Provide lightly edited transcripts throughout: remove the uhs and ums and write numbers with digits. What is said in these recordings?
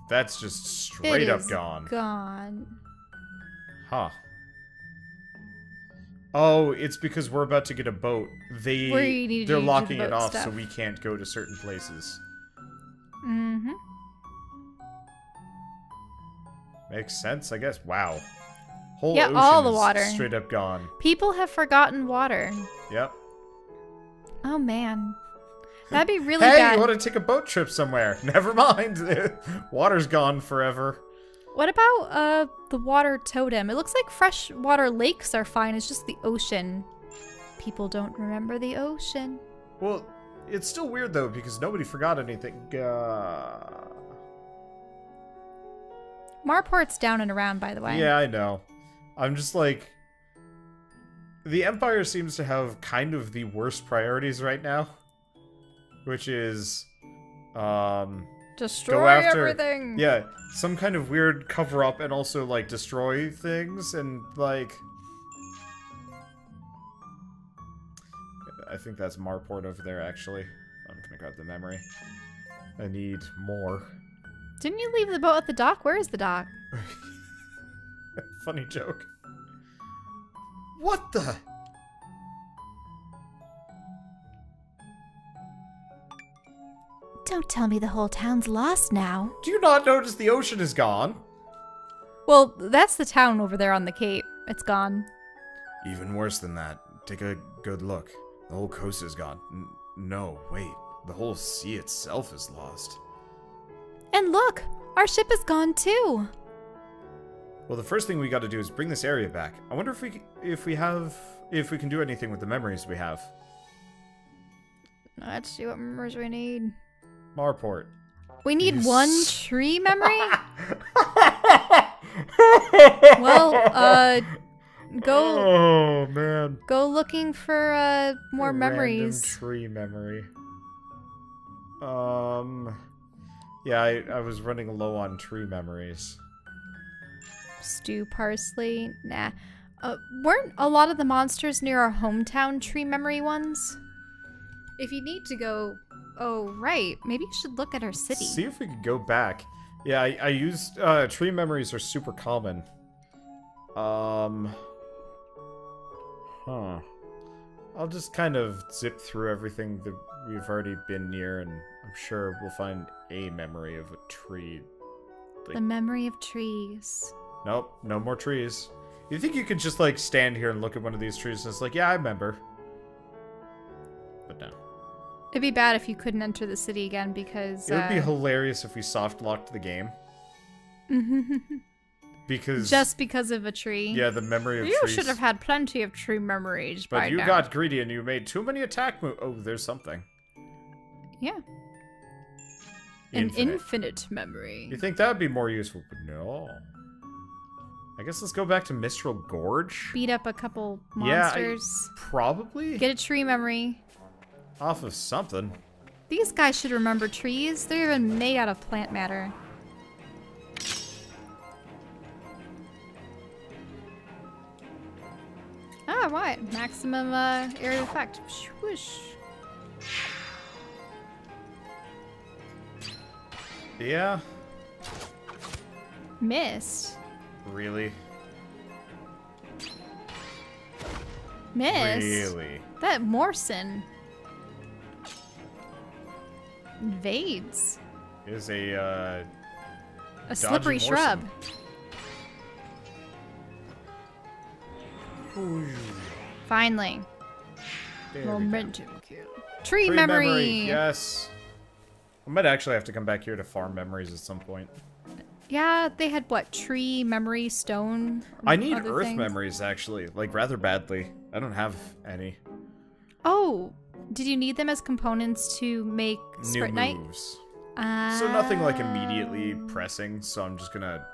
That's just straight up gone. Gone. Huh. Oh, it's because we're about to get a boat. They're locking it off so we can't go to certain places. Mm-hmm. Makes sense, I guess. Wow. Whole Yeah, ocean all the is water. straight up gone. People have forgotten water. Yep. Oh, man. That'd be really hey, bad. you want to take a boat trip somewhere? Never mind. Water's gone forever. What about the water totem? It looks like freshwater lakes are fine. It's just the ocean. People don't remember the ocean. Well, it's still weird, though, because nobody forgot anything. Marport's down and around, by the way. Yeah, I know. I'm just like... The Empire seems to have kind of the worst priorities right now. Which is... Destroy go after, everything! Yeah, some kind of weird cover-up and also, like, destroy things and, like... I think that's Marport over there, actually. I'm gonna grab the memory. I need more. Didn't you leave the boat at the dock? Where is the dock? Funny joke. What the? Don't tell me the whole town's lost now. Do you not notice the ocean is gone? Well, that's the town over there on the cape. It's gone. Even worse than that. Take a good look. The whole coast is gone. No, wait. The whole sea itself is lost. And look! Our ship is gone too! Well, the first thing we got to do is bring this area back. I wonder if we can do anything with the memories we have. Let's see what memories we need. Marport. We need one tree memory? Well, go... Oh, man. Go looking for, more memories. Random tree memory. Yeah, I was running low on tree memories. Stew parsley? Nah. Weren't a lot of the monsters near our hometown tree memory ones? If you need to go... Oh, right. Maybe you should look at our city. See if we could go back. Yeah, I used... tree memories are super common. Huh. I'll just kind of zip through everything that we've already been near, and I'm sure we'll find a memory of a tree. The memory of trees. Nope, no more trees. You think you could just, like, stand here and look at one of these trees and it's like, yeah, I remember. But no. It'd be bad if you couldn't enter the city again because... It would be hilarious if we soft-locked the game. Because... Just because of a tree. Yeah, the memory of trees. You trees. should have had plenty of tree memories by But you now. got greedy and you made too many attack moves. Oh, there's something. Yeah. An infinite memory. You think that would be more useful? But no. I guess let's go back to Mistral Gorge. Beat up a couple monsters. Yeah, probably. Get a tree memory. Off of something. These guys should remember trees. They're even made out of plant matter. Ah, what? Maximum area effect. Whoosh. Yeah. Missed. Really? Missed? Really? That Morrison. Invades. Is a slippery shrub. Finally. Momentum kill. Tree memory. Yes. I might actually have to come back here to farm memories at some point. Yeah, they had what? Tree, memory, stone. I need earth memories actually, like rather badly. I don't have any. Oh, did you need them as components to make Sprint Knight? New moves. So nothing like immediately pressing, so I'm just gonna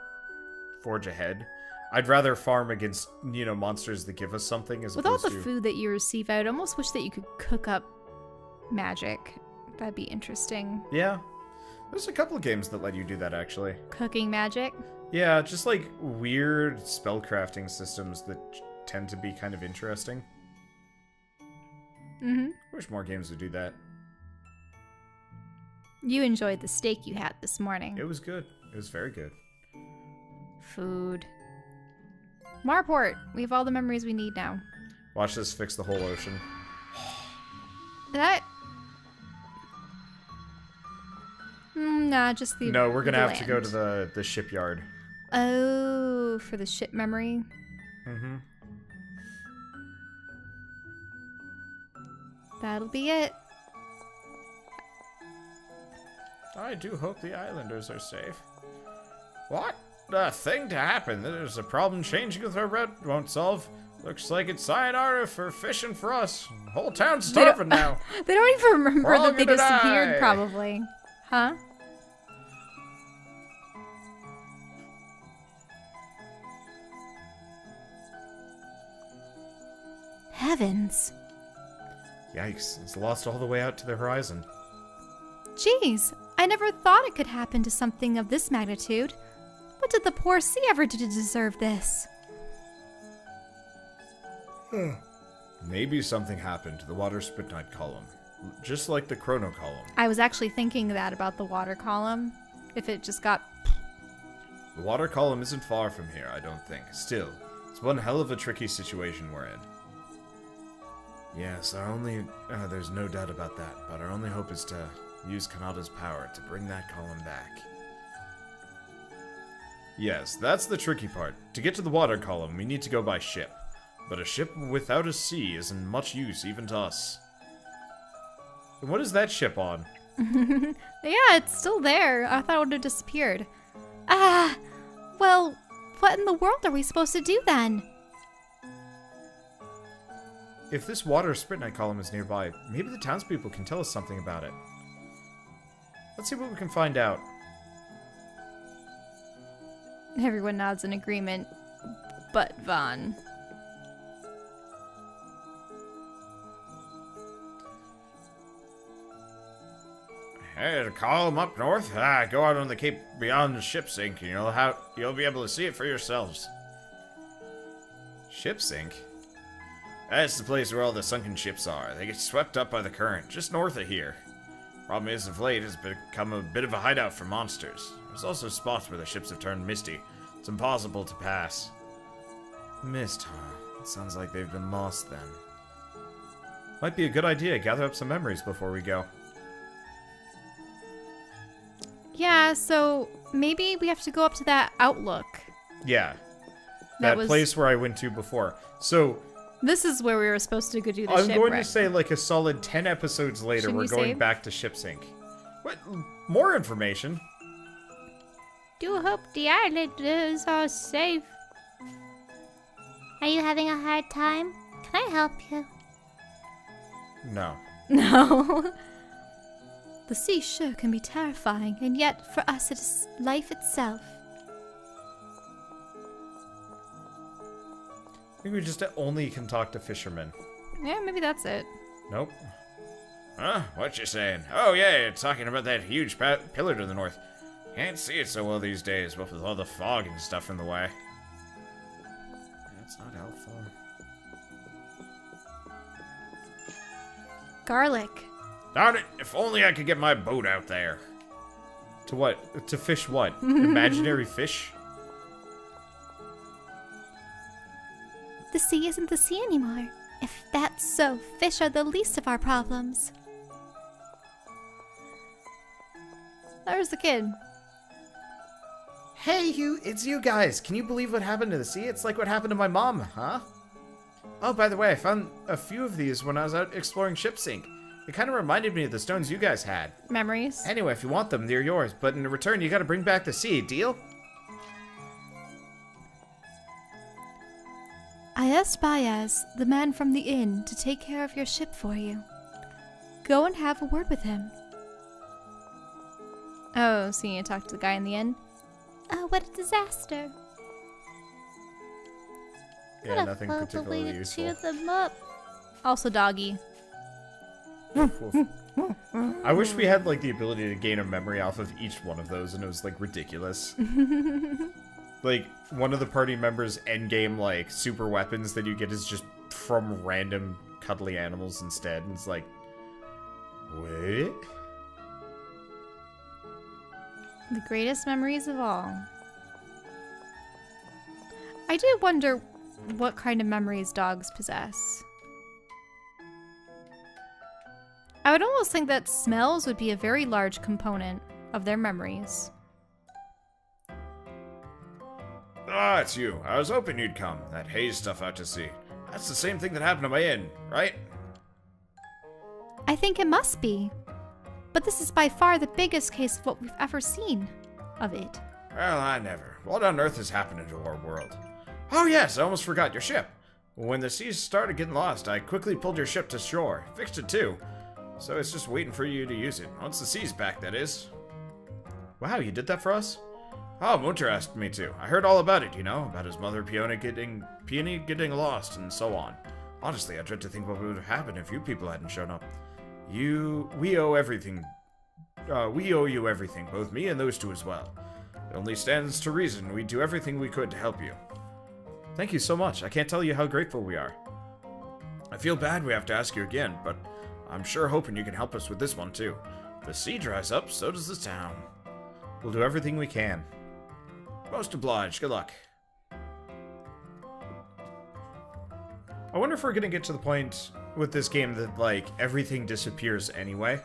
forge ahead. I'd rather farm against, you know, monsters that give us something as opposed to... With all the food that you receive, I'd almost wish that you could cook up magic. That'd be interesting. Yeah. There's a couple of games that let you do that, actually. Cooking magic? Yeah, just like weird spellcrafting systems that tend to be kind of interesting. Mm-hmm. I wish more games would do that. You enjoyed the steak you had this morning. It was good. It was very good. Food. Marport. We have all the memories we need now. Watch this fix the whole ocean. That... nah, just the No, we're gonna have land. to go to the shipyard. Oh, for the ship memory? Mm-hmm. That'll be it. I do hope the islanders are safe. What? A thing to happen. There's a problem changing with our route won't solve. Looks like it's sayonara for fishing for us. The whole town's starving now. They don't even remember We're all that they gonna disappeared, die. probably. Huh? Heavens. Yikes, it's lost all the way out to the horizon. Jeez, I never thought it could happen to something of this magnitude. What did the poor sea ever do to deserve this? Maybe something happened to the water spitnite column. Just like the chrono column. I was actually thinking that about the water column. If it just got... The water column isn't far from here, I don't think. Still, it's one hell of a tricky situation we're in. Yes, our only... there's no doubt about that, but our only hope is to use Kanata's power to bring that column back. Yes, that's the tricky part. To get to the water column, we need to go by ship. But a ship without a sea isn't much use, even to us. And what is that ship on? Yeah, it's still there. I thought it would have disappeared. Ah, well, what in the world are we supposed to do then? If this water spitnite column is nearby, maybe the townspeople can tell us something about it. Let's see what we can find out. Everyone nods in agreement, but Vaughn. Hey, the column up north. Go out on the cape beyond the ship sink, and you'll be able to see it for yourselves. Ship sink? That's the place where all the sunken ships are. They get swept up by the current, just north of here. Problem is, of late, it's become a bit of a hideout for monsters. There's also spots where the ships have turned misty. It's impossible to pass. Mist, huh? It sounds like they've been lost then. Might be a good idea to gather up some memories before we go. Yeah, so maybe we have to go up to that outlook. Yeah. That That place where I went to before. So... This is where we were supposed to go do the I'm going shipwreck. to say like a solid 10 episodes later, Shouldn't we're you going save? back to ship sink. What? More information? Do hope the islanders are safe. Are you having a hard time? Can I help you? No. No. The sea sure can be terrifying, and yet for us it is life itself. I think we just only can talk to fishermen. Yeah, maybe that's it. Nope. Huh? What you saying? Oh yeah, you're talking about that huge pillar to the north. Can't see it so well these days, what with all the fog and stuff in the way. That's not helpful. Garlic. Darn it, if only I could get my boat out there. To what? To fish what? Imaginary fish? The sea isn't the sea anymore. If that's so, fish are the least of our problems. There's the kid. Hey, it's you guys. Can you believe what happened to the sea? It's like what happened to my mom, huh? Oh, by the way, I found a few of these when I was out exploring ship sink. It kind of reminded me of the stones you guys had. Memories. Anyway, if you want them, they're yours. But in return, you gotta bring back the sea. Deal? I asked Baez, the man from the inn, to take care of your ship for you. Go and have a word with him. Oh, so you need to talk to the guy in the inn? Oh, what a disaster. Yeah, What a nothing horrible particularly way to useful. cheer them up. Also doggy. I wish we had like the ability to gain a memory off of each one of those, and it was like ridiculous. Like one of the party members' endgame like super weapons that you get is just from random cuddly animals instead, and it's like, wait. The greatest memories of all. I do wonder what kind of memories dogs possess. I would almost think that smells would be a very large component of their memories. Ah, it's you. I was hoping you'd come. That haze stuff out to sea. That's the same thing that happened to my inn, right? I think it must be. But this is by far the biggest case of what we've ever seen of it. Well, I never. What on earth has happened to our world? Oh yes, I almost forgot your ship. When the seas started getting lost, I quickly pulled your ship to shore. Fixed it too. So it's just waiting for you to use it. Once the sea's back, that is. Wow, you did that for us? Oh, Munter asked me to. I heard all about it, you know, about his mother Peony getting lost and so on. Honestly, I dread to think what would have happened if you people hadn't shown up. We owe everything. We owe you everything, both me and those two as well. It only stands to reason we'd do everything we could to help you. Thank you so much. I can't tell you how grateful we are. I feel bad we have to ask you again, but I'm sure hoping you can help us with this one too. If the sea dries up, so does the town. We'll do everything we can. Most obliged. Good luck. I wonder if we're gonna get to the point with this game that, like, everything disappears anyway.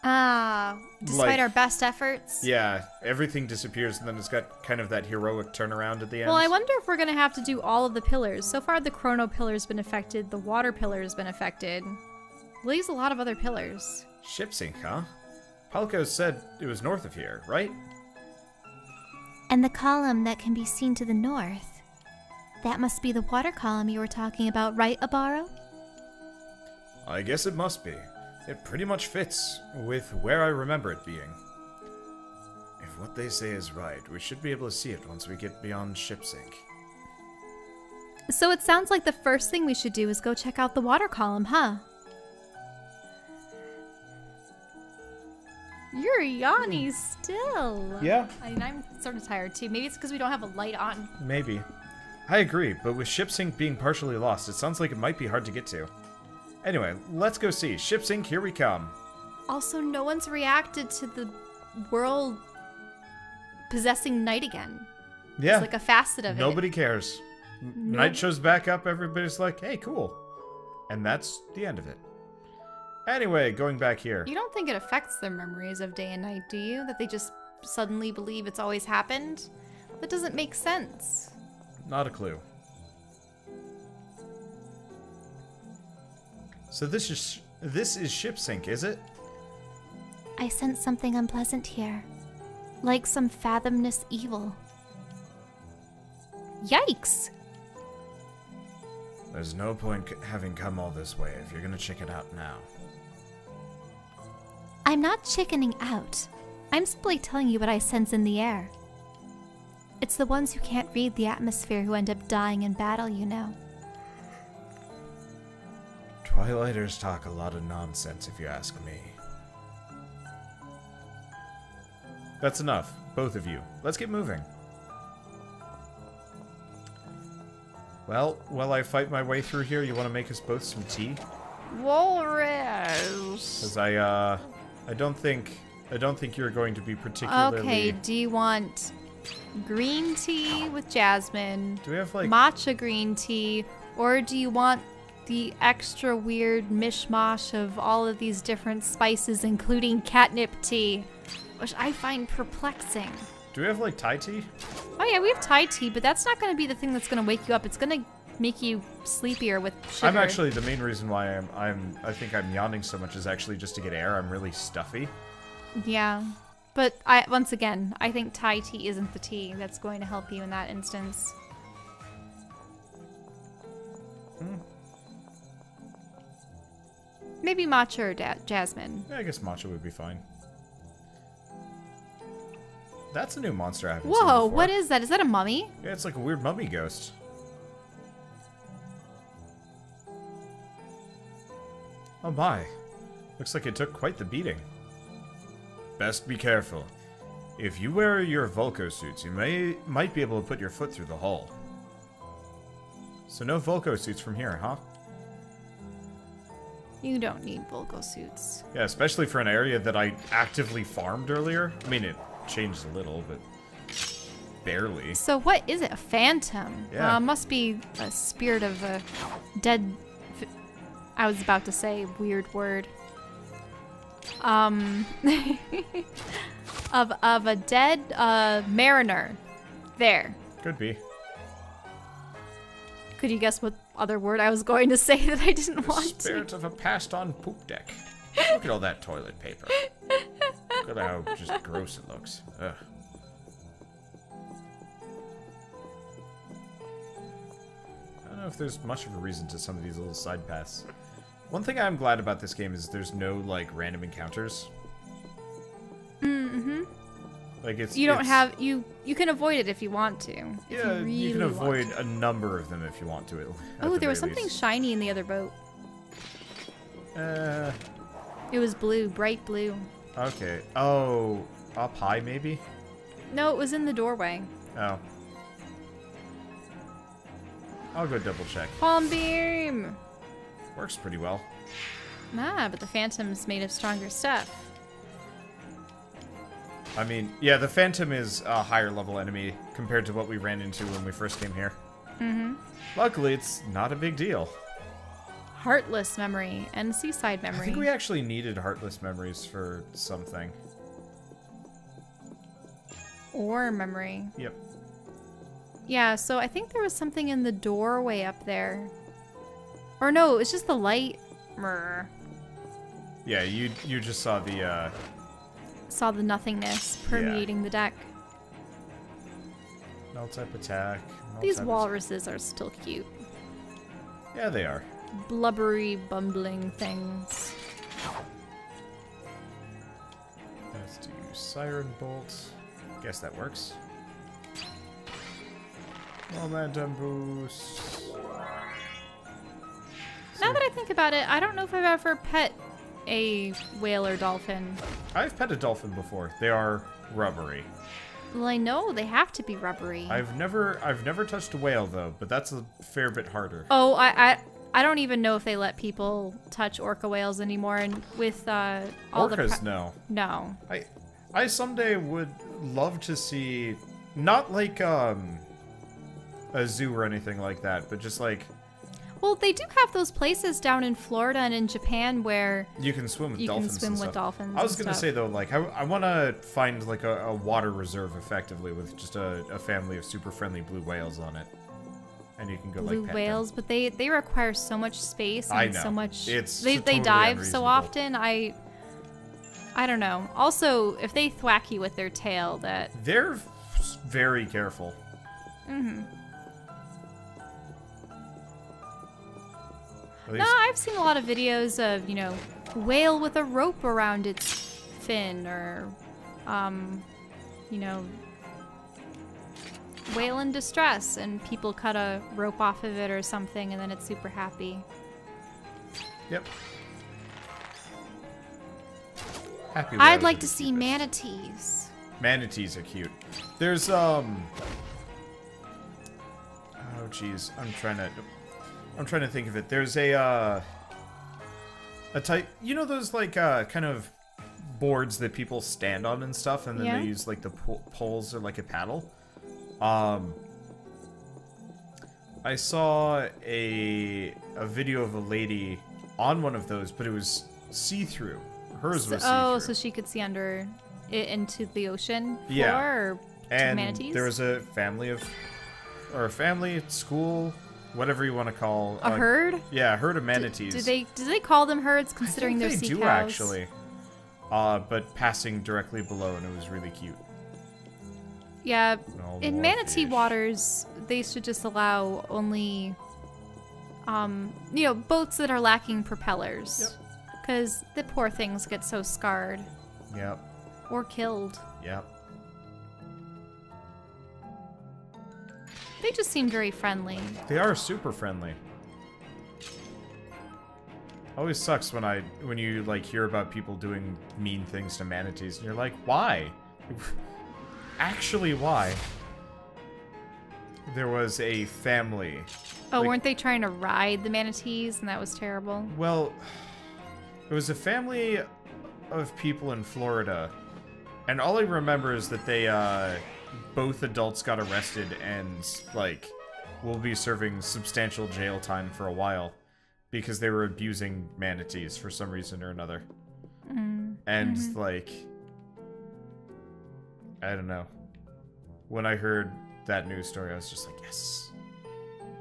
Despite Like, our best efforts. Yeah, everything disappears, and then it's got kind of that heroic turnaround at the end. Well, I wonder if we're going to have to do all of the pillars. So far, the chrono pillar's been affected. The water pillar's been affected. Leaves a lot of other pillars. Ship sink, huh? Palco said it was north of here, right? And the column that can be seen to the north. That must be the water column you were talking about, right, Abaro? I guess it must be. It pretty much fits with where I remember it being. If what they say is right, we should be able to see it once we get beyond ship sink. So it sounds like the first thing we should do is go check out the water column, huh? You're yawny still. Yeah. I mean, I'm sort of tired too. Maybe it's because we don't have a light on. Maybe. I agree, but with ship sink being partially lost, it sounds like it might be hard to get to. Anyway, let's go see. Ship sink, here we come. Also, no one's reacted to the world possessing night again. Yeah. It's like a facet of it. Nobody cares. Night shows back up, everybody's like, hey, cool. And that's the end of it. Anyway, going back here. You don't think it affects their memories of day and night, do you? That they just suddenly believe it's always happened? That doesn't make sense. Not a clue. So this is ship sink, is it? I sense something unpleasant here. Like some fathomless evil. Yikes! There's no point having come all this way if you're gonna check it out now. I'm not chickening out. I'm simply telling you what I sense in the air. It's the ones who can't read the atmosphere who end up dying in battle, you know. Twilighters talk a lot of nonsense, if you ask me. That's enough, both of you. Let's get moving. Well, while I fight my way through here, you want to make us both some tea? Walrus. Because I don't think you're going to be particularly. Okay, do you want green tea with jasmine? Do we have like matcha green tea, or do you want the extra weird mishmash of all of these different spices, including catnip tea, which I find perplexing? Do we have like Thai tea? Oh yeah, we have Thai tea, but that's not going to be the thing that's going to wake you up. It's going to make you sleepier with sugar. I'm actually, the main reason why I think I'm yawning so much is actually just to get air. I'm really stuffy. Yeah, but once again, I think Thai tea isn't the tea that's going to help you in that instance. Maybe matcha or jasmine. Yeah, I guess matcha would be fine. That's a new monster I haven't seen Whoa, before. what is that? Is that a mummy? Yeah, it's like a weird mummy ghost. Oh my. Looks like it took quite the beating. Best be careful. If you wear your Volco suits, you might be able to put your foot through the hole. So no Volco suits from here, huh? You don't need Volco suits. Yeah, especially for an area that I actively farmed earlier. I mean, it changed a little, but barely. So what is it? A phantom? Yeah. Must be a spirit of a dead... I was about to say a weird word. Of a dead mariner. There. Could be. Could you guess what other word I was going to say that I didn't want to? Spirit of a passed-on poop deck. Look at all that toilet paper. Look at how just gross it looks. Ugh. I don't know if there's much of a reason to some of these little side paths. One thing I'm glad about this game is there's no, like, random encounters. Mm-hmm. Like, it's... You don't have... You can avoid it if you want to. Yeah, if you can avoid want to. a number of them if you want to. Oh, there was something shiny in the other boat. It was blue, bright blue. Okay. Oh, up high, maybe? No, it was in the doorway. Oh. I'll go double check. Palm beam! Works pretty well. Nah, but the phantom's made of stronger stuff. I mean, yeah, the Phantom is a higher level enemy compared to what we ran into when we first came here. Mm-hmm. Luckily, it's not a big deal. Heartless memory and seaside memory. I think we actually needed Heartless Memories for something. Or memory. Yep. Yeah, so I think there was something in the doorway up there. Or no, it's just the light. Brr. Yeah, you just saw the, Saw the nothingness permeating the deck. null type attack. These walruses are still cute. Yeah, they are. Blubbery, bumbling things. Let's do Siren Bolt. Guess that works. Momentum boost. Now that I think about it, I don't know if I've ever pet a whale or dolphin. I've pet a dolphin before. They are rubbery. Well, I know they have to be rubbery. I've never touched a whale though, but that's a fair bit harder. Oh, I don't even know if they let people touch orca whales anymore. And with all Orcas, no. No. I someday would love to see, not like a zoo or anything like that, but just like. Well, they do have those places down in Florida and in Japan where you can swim with dolphins. You can swim with dolphins. I was gonna say though, like I want to find like a water reserve effectively with just a family of super friendly blue whales on it, and you can go blue like pet whales, them. but they require so much space and I know. so much. They totally dive so often. I don't know. Also, if they thwack you with their tail, they're very careful. Mm-hmm. No, I've seen a lot of videos of, you know, whale with a rope around its fin or, you know, whale in distress and people cut a rope off of it or something and then it's super happy. Yep. Happy I'd like to see manatees. Manatees are cute. There's, oh jeez, I'm trying to think of it. There's a type, you know those like kind of boards that people stand on and stuff, and then they use like the poles or like a paddle. I saw a video of a lady on one of those, but it was see-through. Hers was see-through. Oh, so she could see under it into the ocean floor or and manatees? There was a family school, whatever you want to call a herd. Yeah, a herd of manatees. Do they call them herds considering they're sea cows? They do actually, but passing directly below, and it was really cute. Yeah, in manatee fish. waters, they should just allow only, you know, boats that are lacking propellers, because the poor things get so scarred. Yep. Or killed. Yep. They just seem very friendly. They are super friendly. Always sucks when you like hear about people doing mean things to manatees, and you're like, why? Actually, why? There was a family. Oh, like, weren't they trying to ride the manatees, and that was terrible? Well, it was a family of people in Florida And all I remember is that they, both adults got arrested and, like, will be serving substantial jail time for a while because they were abusing manatees for some reason or another. And, like, I don't know. When I heard that news story, I was just like, yes.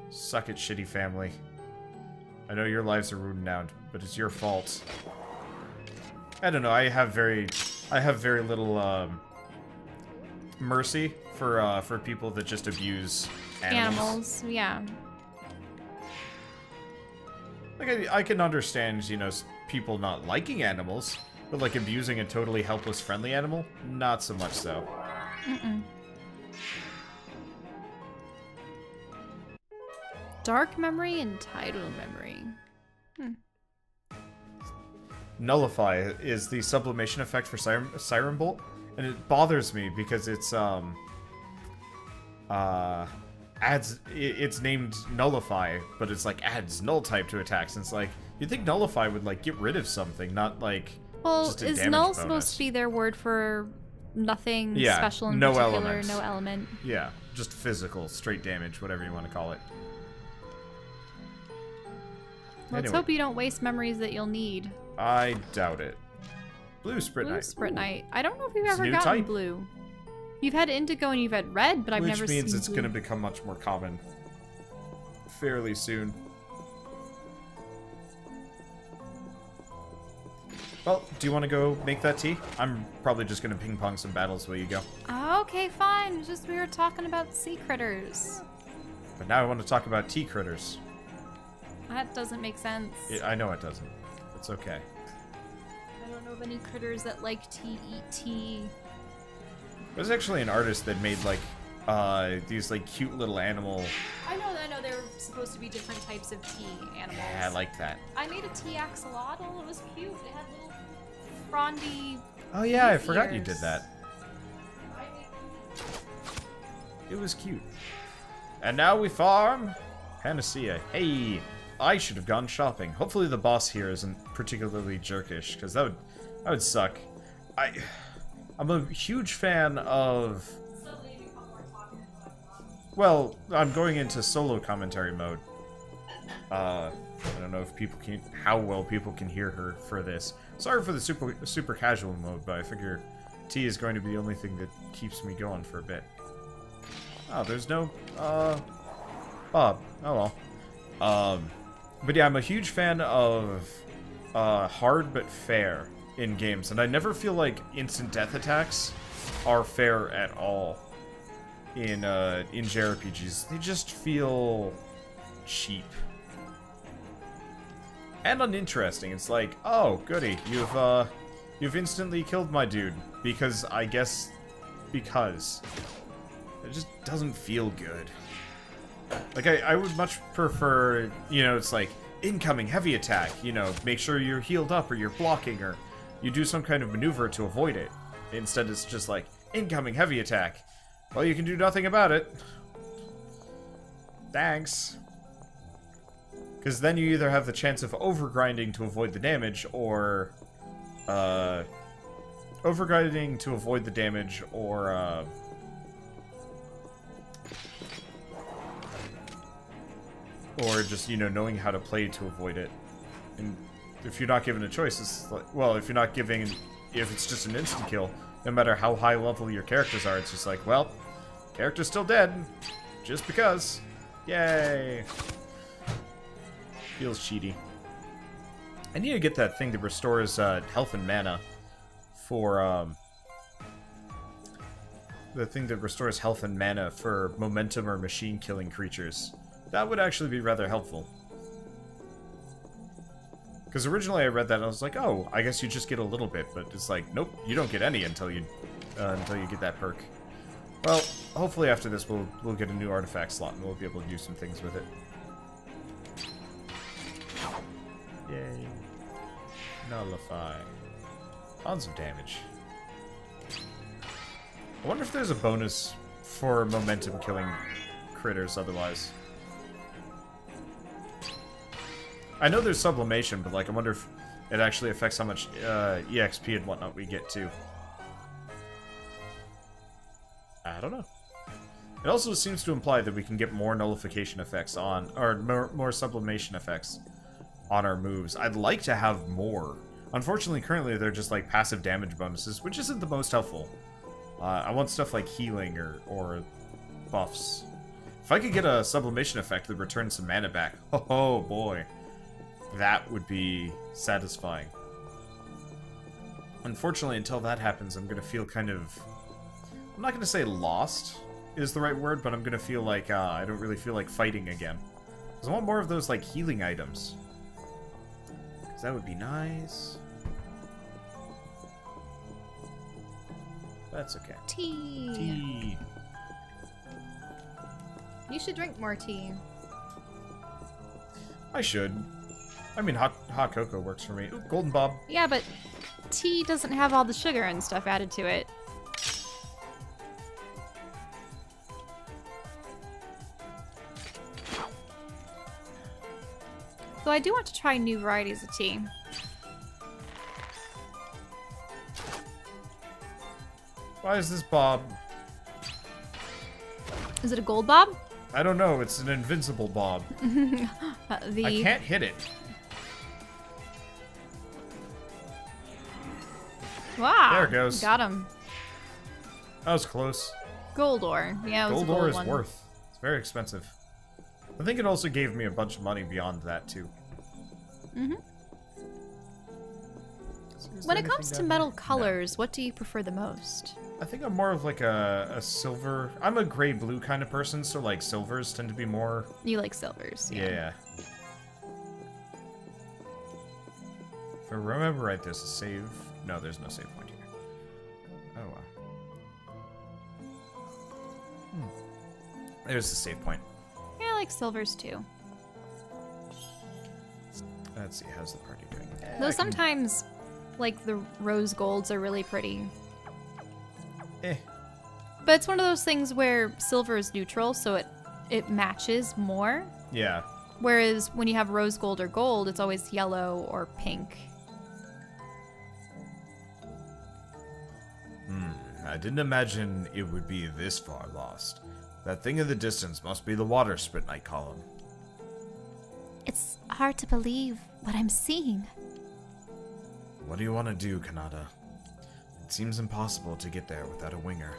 Suck it, shitty family. I know your lives are ruined now, but it's your fault. I don't know, I have very little, mercy for people that just abuse animals. Yeah. Like, I can understand, you know, people not liking animals, but, like, abusing a totally helpless, friendly animal? Not so much so. Dark memory and tidal memory. Nullify is the sublimation effect for Siren Bolt, and it bothers me because it's it's named Nullify, but it's like adds null type to attacks, and it's like you'd think Nullify would like get rid of something, not like just a is damage null bonus. supposed to be their word for nothing special in no particular, element. no element? Yeah, just physical, straight damage, whatever you want to call it. Let's hope you don't waste memories that you'll need. I doubt it. Blue Sprint Blue Knight. Sprint Knight. I don't know if you've ever new gotten type. blue. You've had indigo and you've had red, but I've never seen Which means it's blue. going to become much more common fairly soon. Well, do you want to go make that tea? I'm probably just going to ping pong some battles while you go. Okay, fine. It's just we were talking about sea critters. But now I want to talk about tea critters. That doesn't make sense. I know it doesn't. It's okay. I don't know of any critters that like to eat tea. There's actually an artist that made like these like cute little animal. I know they were supposed to be different types of tea animals. Yeah, I like that. I made a tea axolotl. It was cute. It had little frondy. Oh yeah, I leaf forgot you ears. did that. It was cute. And now we farm Panacea. Hey, I should have gone shopping. Hopefully the boss here isn't particularly jerkish, because that would suck. I'm a huge fan of. Well, I'm going into solo commentary mode. I don't know if how well people can hear her for this. Sorry for the super casual mode, but I figure tea is going to be the only thing that keeps me going for a bit. Oh, there's no Bob. Oh well. But yeah, I'm a huge fan of hard but fair in games, and I never feel like instant death attacks are fair at all in JRPGs. They just feel cheap and uninteresting. It's like, oh, goody, you've instantly killed my dude because it just doesn't feel good. Like, I would much prefer, you know, it's like, incoming heavy attack, you know, make sure you're healed up or you're blocking or you do some kind of maneuver to avoid it. Instead, it's just like, incoming heavy attack. Well, you can do nothing about it. Thanks. Because then you either have the chance of overgrinding to avoid the damage, or, overgrinding to avoid the damage, or, just, you know, knowing how to play to avoid it. And if you're not given a choice, it's like, well, if it's just an instant kill, no matter how high level your characters are, it's just like, well, character's still dead, just because. Yay! Feels cheaty. I need to get that thing that restores health and mana for, the thing that restores health and mana for momentum or machine-killing creatures. That would actually be rather helpful. Because originally I read that and I was like, oh, I guess you just get a little bit, but it's like, nope, you don't get any until you get that perk. Well, hopefully after this we'll get a new artifact slot and we'll be able to do some things with it. Yay. Nullify. Tons of damage. I wonder if there's a bonus for momentum killing critters otherwise. I know there's sublimation, but like I wonder if it actually affects how much EXP and whatnot we get too. I don't know. It also seems to imply that we can get more nullification effects on, or more sublimation effects on our moves. I'd like to have more. Unfortunately, currently they're just like passive damage bonuses, which isn't the most helpful. I want stuff like healing or buffs. If I could get a sublimation effect that returns some mana back, oh boy, that would be satisfying. Unfortunately, until that happens, I'm gonna feel kind of... I'm not gonna say lost is the right word, but I'm gonna feel like I don't really feel like fighting again. Because I want more of those like healing items. Because that would be nice. That's okay. Tea. Tea. You should drink more tea. I should. I mean, hot cocoa works for me. Ooh, Golden Bob. Yeah, but tea doesn't have all the sugar and stuff added to it. Though I do want to try new varieties of tea. Why is this Bob? Is it a gold bob? I don't know. It's an invincible Bob. I can't hit it. Wow. There it goes. Got him. That was close. Gold ore. Yeah, it was Gold a ore gold is one. worth. It's very expensive. I think it also gave me a bunch of money beyond that, too. Mm-hmm. When it comes to metal colors, what do you prefer the most? I think I'm more of like a silver... I'm a gray-blue kind of person, so like silvers tend to be more... You like silvers. Yeah. If I remember right, there's a save... No, there's no save point here. Oh, wow. There's the save point. Yeah, I like silvers too. Let's see, how's the party doing? Though sometimes, like, the rose golds are really pretty. Eh. But it's one of those things where silver is neutral, so it matches more. Yeah. Whereas when you have rose gold or gold, it's always yellow or pink. I didn't imagine it would be this far lost. That thing in the distance must be the water Spritnite column. It's hard to believe what I'm seeing. What do you want to do, Kanata? It seems impossible to get there without a winger.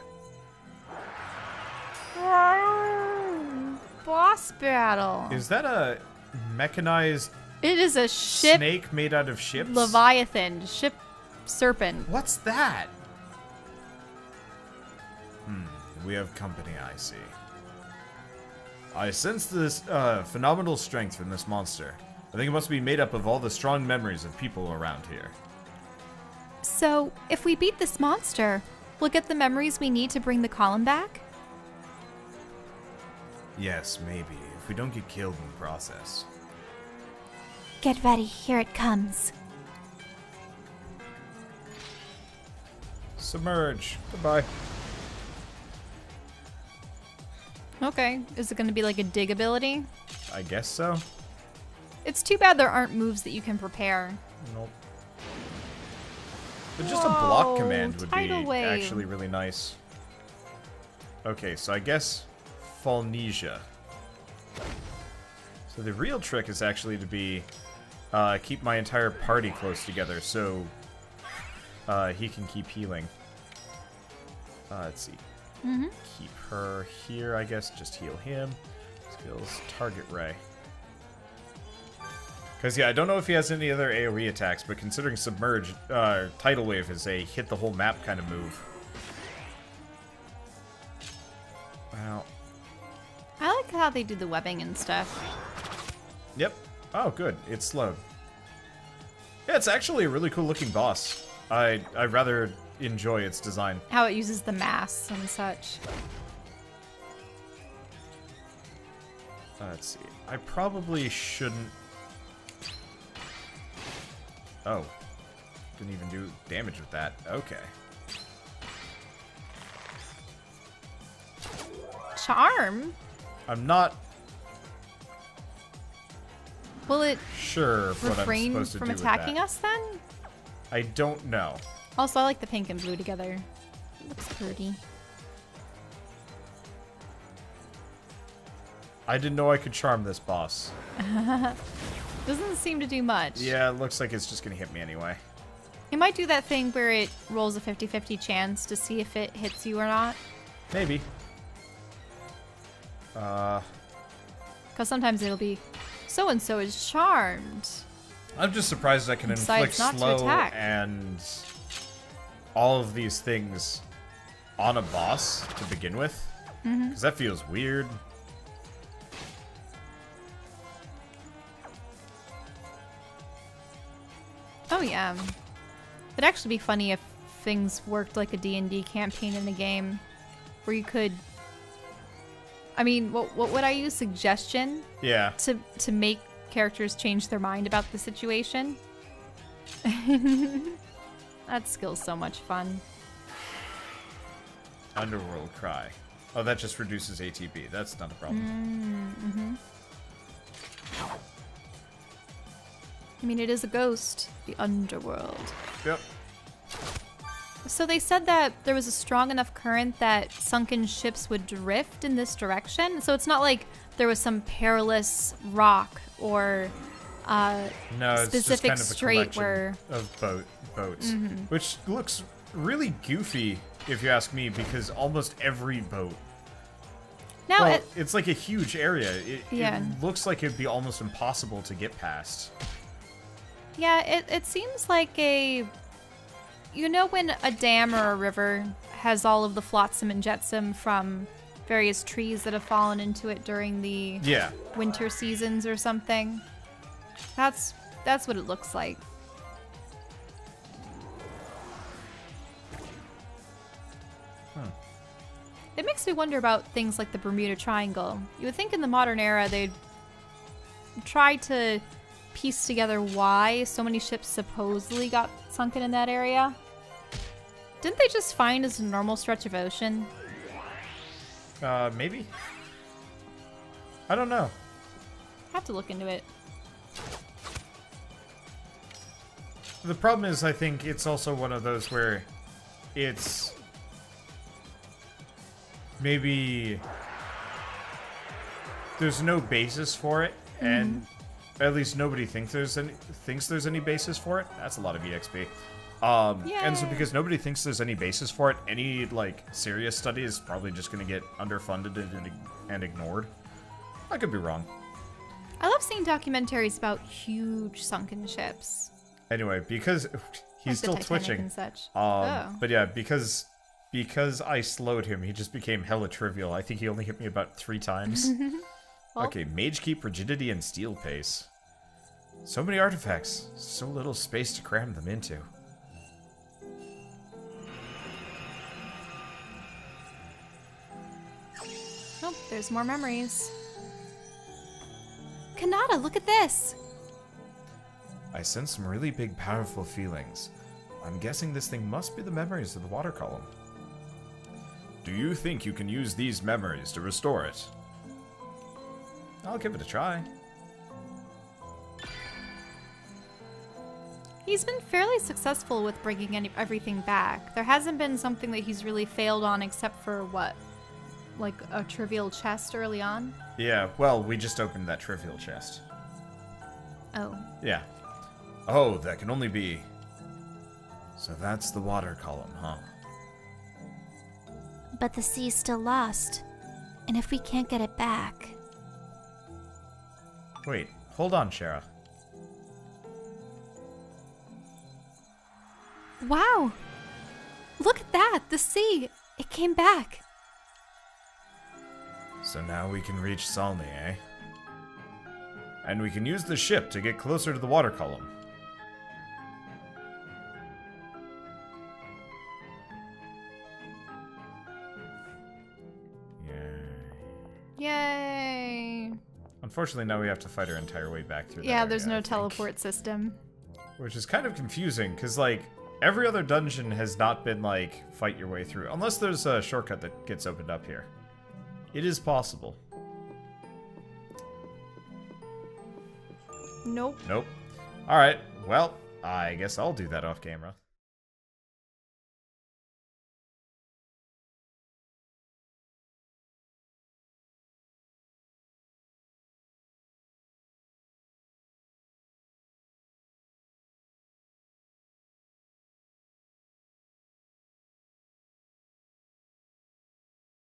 Boss battle. Is that a mechanized It is a ship snake made out of ships? Leviathan, ship serpent. What's that? We have company, I see. I sense this phenomenal strength from this monster. I think it must be made up of all the strong memories of people around here. So, if we beat this monster, we'll get the memories we need to bring the column back? Yes, maybe, if we don't get killed in the process. Get ready, here it comes. Submerge. Goodbye. Okay, is it going to be like a dig ability? I guess so. It's too bad there aren't moves that you can prepare. Nope. But just a block Whoa, command would be tidal wave. actually really nice. Okay, so I guess Falnesia. So the real trick is actually to be keep my entire party close together so he can keep healing. Let's see. Keep her here, I guess. Just heal him. Skills, target ray. Because, yeah, I don't know if he has any other AoE attacks, but considering Submerge, Tidal Wave is a hit the whole map kind of move. Wow. I like how they do the webbing and stuff. Yep. Oh, good. It's slowed. Yeah, it's actually a really cool looking boss. I rather enjoy its design. How it uses the mass and such. Let's see. I probably shouldn't... Oh. Didn't even do damage with that. Okay. Charm? I'm not Will it sure what I'm refrain supposed to from do with attacking that. us then? I don't know. Also, I like the pink and blue together. Looks pretty. I didn't know I could charm this boss. Doesn't seem to do much. Yeah, it looks like it's just gonna hit me anyway. It might do that thing where it rolls a 50-50 chance to see if it hits you or not. Maybe. Because sometimes it'll be, so-and-so is charmed. I'm just surprised I can inflict slow and all of these things on a boss to begin with. Because that feels weird. Oh yeah. It'd actually be funny if things worked like a D&D campaign in the game. Where you could... I mean, what would I use? Suggestion? Yeah. To make characters change their mind about the situation? That skill's so much fun. Underworld Cry. Oh, that just reduces ATB. That's not a problem. I mean, it is a ghost. The underworld. Yep. So they said that there was a strong enough current that sunken ships would drift in this direction. So it's not like there was some perilous rock or no, it's specific just kind of a strait where of boats, which looks really goofy if you ask me, because almost every boat. Now well, it's like a huge area. It looks like it'd be almost impossible to get past. Yeah, it seems like a... You know when a dam or a river has all of the flotsam and jetsam from various trees that have fallen into it during the winter seasons or something? That's what it looks like. It makes me wonder about things like the Bermuda Triangle. You would think in the modern era they'd try to piece together why so many ships supposedly got sunken in that area. Didn't they just find as a normal stretch of ocean? Maybe? I don't know. Have to look into it. The problem is, I think it's also one of those where it's maybe there's no basis for it, and at least nobody thinks there's any basis for it. That's a lot of EXP. And so because nobody thinks there's any basis for it, any like serious study is probably just going to get underfunded and ignored. I could be wrong. I love seeing documentaries about huge sunken ships. Anyway, because he's still twitching. And such. But yeah, because I slowed him, he just became hella trivial. I think he only hit me about 3 times. Well, okay, Mage Keep, Rigidity, and Steel Pace. So many artifacts, so little space to cram them into. Oh, there's more memories. Kanata, look at this! I sense some really big, powerful feelings. I'm guessing this thing must be the memories of the water column. Do you think you can use these memories to restore it? I'll give it a try. He's been fairly successful with bringing everything back. There hasn't been something that he's really failed on except for, what? Like a trivial chest early on? Yeah, well, we just opened that trivial chest. Oh. Yeah. Oh, that can only be... So that's the water column, huh? But the sea's still lost. And if we can't get it back... Wait, hold on, Shara. Wow! Look at that! The sea! It came back! So now we can reach Salni, eh? And we can use the ship to get closer to the water column. Yay! Unfortunately, now we have to fight our entire way back through. Yeah, there's no teleport system. Which is kind of confusing, because, like, every other dungeon has not been, like, fight your way through. Unless there's a shortcut that gets opened up here. It is possible. Nope. Nope. Alright, well, I guess I'll do that off camera.